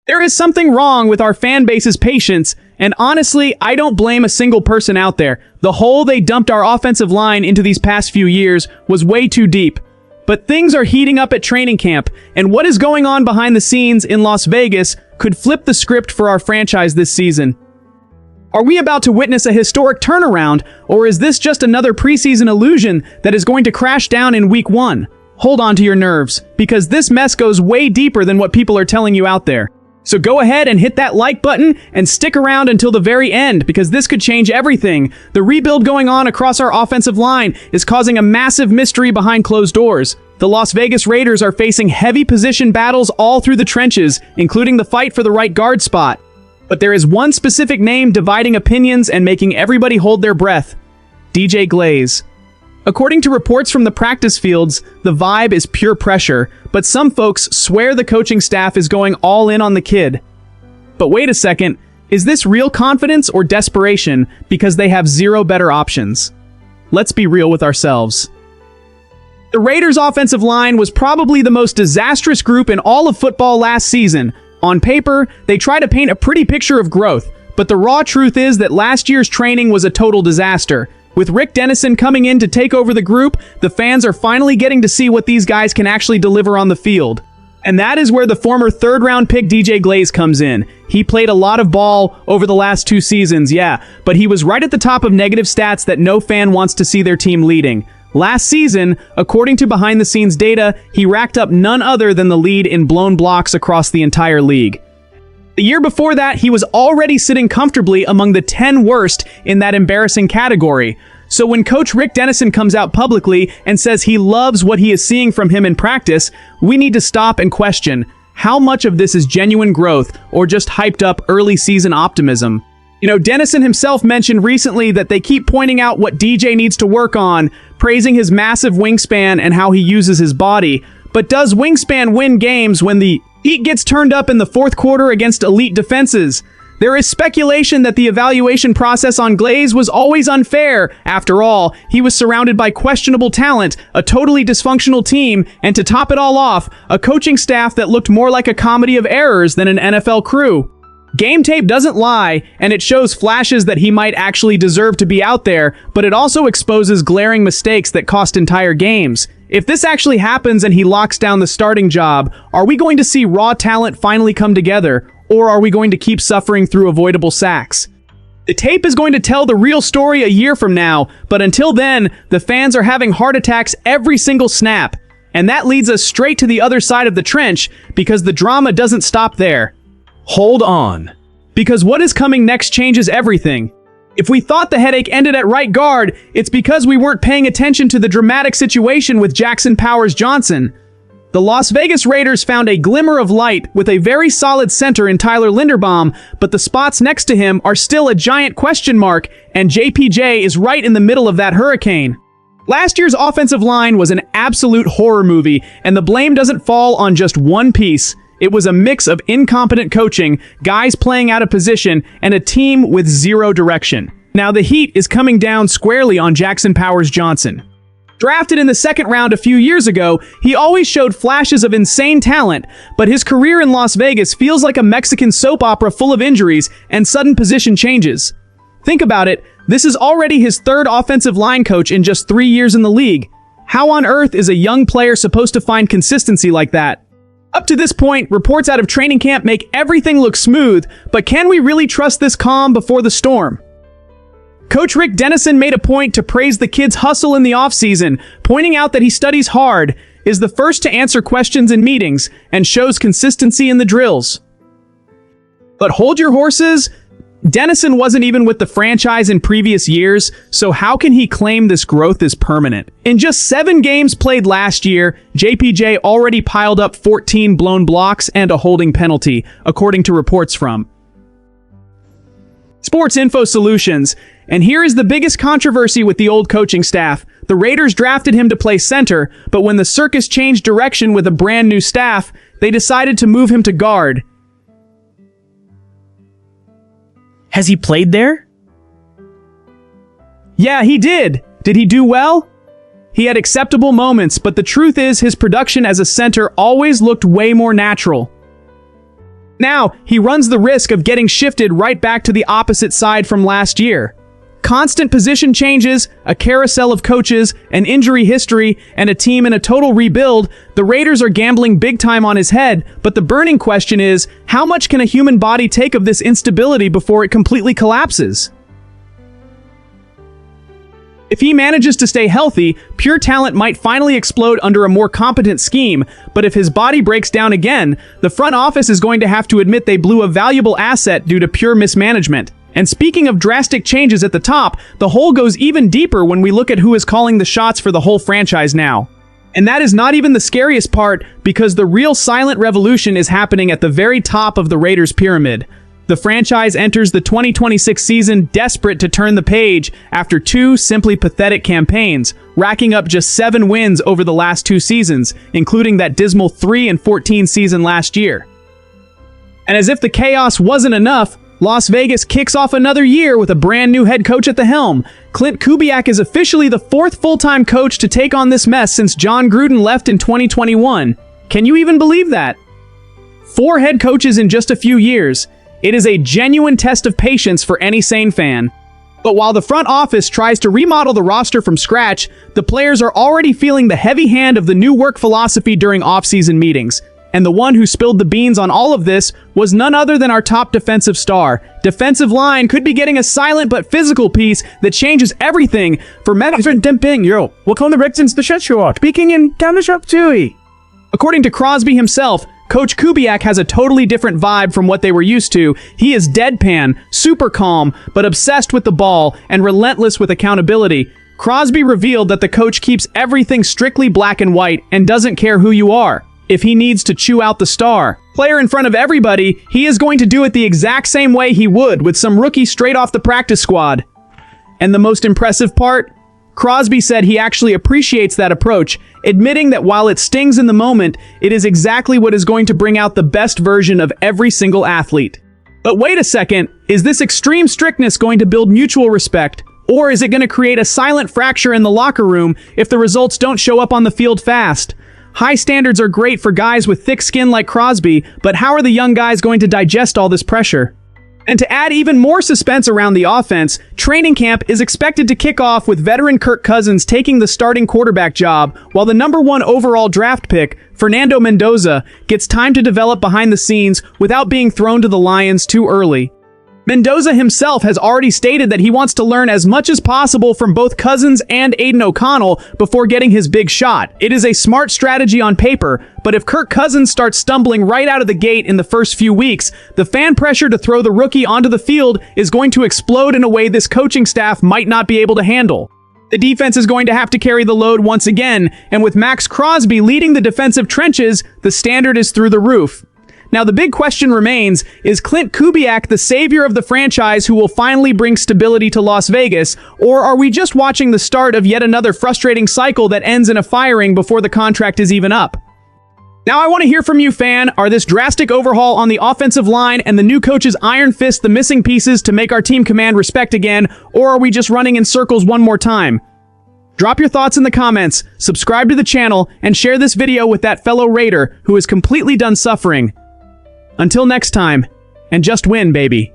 There is something wrong with our fan base's patience, and honestly, I don't blame a single person out there. The hole they dumped our offensive line into these past few years was way too deep. But things are heating up at training camp, and what is going on behind the scenes in Las Vegas could flip the script for our franchise this season. Are we about to witness a historic turnaround, or is this just another preseason illusion that is going to crash down in week 1? Hold on to your nerves, because this mess goes way deeper than what people are telling you out there. So go ahead and hit that like button and stick around until the very end, because this could change everything. The rebuild going on across our offensive line is causing a massive mystery behind closed doors. The Las Vegas Raiders are facing heavy position battles all through the trenches, including the fight for the right guard spot. But there is one specific name dividing opinions and making everybody hold their breath: DJ Glaze. According to reports from the practice fields, the vibe is pure pressure, but some folks swear the coaching staff is going all in on the kid. But wait a second, is this real confidence or desperation because they have zero better options? Let's be real with ourselves. The Raiders' offensive line was probably the most disastrous group in all of football last season. On paper, they try to paint a pretty picture of growth, but the raw truth is that last year's training was a total disaster. With Rick Dennison coming in to take over the group, the fans are finally getting to see what these guys can actually deliver on the field. And that is where the former third-round pick DJ Glaze comes in. He played a lot of ball over the last 2 seasons, yeah, but he was right at the top of negative stats that no fan wants to see their team leading. Last season, according to behind-the-scenes data, he racked up none other than the lead in blown blocks across the entire league. The year before that, he was already sitting comfortably among the 10 worst in that embarrassing category. So when Coach Rick Dennison comes out publicly and says he loves what he is seeing from him in practice, we need to stop and question how much of this is genuine growth or just hyped up early season optimism. You know, Dennison himself mentioned recently that they keep pointing out what DJ needs to work on, praising his massive wingspan and how he uses his body. But does wingspan win games when the heat gets turned up in the fourth quarter against elite defenses? There is speculation that the evaluation process on Glaze was always unfair. After all, he was surrounded by questionable talent, a totally dysfunctional team, and to top it all off, a coaching staff that looked more like a comedy of errors than an NFL crew. Game tape doesn't lie, and it shows flashes that he might actually deserve to be out there, but it also exposes glaring mistakes that cost entire games. If this actually happens and he locks down the starting job, are we going to see raw talent finally come together, or are we going to keep suffering through avoidable sacks? The tape is going to tell the real story a year from now, but until then, the fans are having heart attacks every single snap. And that leads us straight to the other side of the trench, because the drama doesn't stop there. Hold on, because what is coming next changes everything. If we thought the headache ended at right guard, it's because we weren't paying attention to the dramatic situation with Jackson Powers Johnson. The Las Vegas Raiders found a glimmer of light with a very solid center in Tyler Linderbaum, but the spots next to him are still a giant question mark, and JPJ is right in the middle of that hurricane. Last year's offensive line was an absolute horror movie, and the blame doesn't fall on just one piece. It was a mix of incompetent coaching, guys playing out of position, and a team with zero direction. Now the heat is coming down squarely on Jackson Powers Johnson. Drafted in the second round a few years ago, he always showed flashes of insane talent, but his career in Las Vegas feels like a Mexican soap opera full of injuries and sudden position changes. Think about it, this is already his third offensive line coach in just 3 years in the league. How on earth is a young player supposed to find consistency like that? Up to this point, reports out of training camp make everything look smooth, but can we really trust this calm before the storm? Coach Rick Dennison made a point to praise the kid's hustle in the offseason, pointing out that he studies hard, is the first to answer questions in meetings, and shows consistency in the drills. But hold your horses, Dennison wasn't even with the franchise in previous years, so how can he claim this growth is permanent? In just 7 games played last year, JPJ already piled up 14 blown blocks and a holding penalty, according to reports from Sports Info Solutions. And here is the biggest controversy with the old coaching staff. The Raiders drafted him to play center, but when the circus changed direction with a brand new staff, they decided to move him to guard. Has he played there? Yeah, he did. Did he do well? He had acceptable moments, but the truth is his production as a center always looked way more natural. Now, he runs the risk of getting shifted right back to the opposite side from last year. Constant position changes, a carousel of coaches, an injury history, and a team in a total rebuild, the Raiders are gambling big time on his head, but the burning question is, how much can a human body take of this instability before it completely collapses? If he manages to stay healthy, pure talent might finally explode under a more competent scheme, but if his body breaks down again, the front office is going to have to admit they blew a valuable asset due to pure mismanagement. And speaking of drastic changes at the top, the hole goes even deeper when we look at who is calling the shots for the whole franchise now. And that is not even the scariest part, because the real silent revolution is happening at the very top of the Raiders' pyramid. The franchise enters the 2026 season desperate to turn the page after two simply pathetic campaigns, racking up just 7 wins over the last 2 seasons, including that dismal 3-14 season last year. And as if the chaos wasn't enough, Las Vegas kicks off another year with a brand new head coach at the helm. Klint Kubiak is officially the 4th full-time coach to take on this mess since John Gruden left in 2021. Can you even believe that? 4 head coaches in just a few years. It is a genuine test of patience for any sane fan. But while the front office tries to remodel the roster from scratch, the players are already feeling the heavy hand of the new work philosophy during off-season meetings. And the one who spilled the beans on all of this was none other than our top defensive star. Defensive line could be getting a silent but physical piece that changes everything for speaking in According to Crosby himself, Coach Kubiak has a totally different vibe from what they were used to. He is deadpan, super calm, but obsessed with the ball and relentless with accountability. Crosby revealed that the coach keeps everything strictly black and white and doesn't care who you are. If he needs to chew out the star player in front of everybody, he is going to do it the exact same way he would with some rookie straight off the practice squad. And the most impressive part? Crosby said he actually appreciates that approach, admitting that while it stings in the moment, it is exactly what is going to bring out the best version of every single athlete. But wait a second, is this extreme strictness going to build mutual respect? Or is it going to create a silent fracture in the locker room if the results don't show up on the field fast? High standards are great for guys with thick skin like Crosby, but how are the young guys going to digest all this pressure? And to add even more suspense around the offense, training camp is expected to kick off with veteran Kirk Cousins taking the starting quarterback job, while the #1 overall draft pick, Fernando Mendoza, gets time to develop behind the scenes without being thrown to the Lions too early. Mendoza himself has already stated that he wants to learn as much as possible from both Cousins and Aiden O'Connell before getting his big shot. It is a smart strategy on paper, but if Kirk Cousins starts stumbling right out of the gate in the first few weeks, the fan pressure to throw the rookie onto the field is going to explode in a way this coaching staff might not be able to handle. The defense is going to have to carry the load once again, and with Maxx Crosby leading the defensive trenches, the standard is through the roof. Now, the big question remains, is Klint Kubiak the savior of the franchise who will finally bring stability to Las Vegas, or are we just watching the start of yet another frustrating cycle that ends in a firing before the contract is even up? Now, I want to hear from you, fan. Are this drastic overhaul on the offensive line and the new coach's iron fist the missing pieces to make our team command respect again, or are we just running in circles one more time? Drop your thoughts in the comments, subscribe to the channel, and share this video with that fellow Raider who is completely done suffering. Until next time, and just win, baby.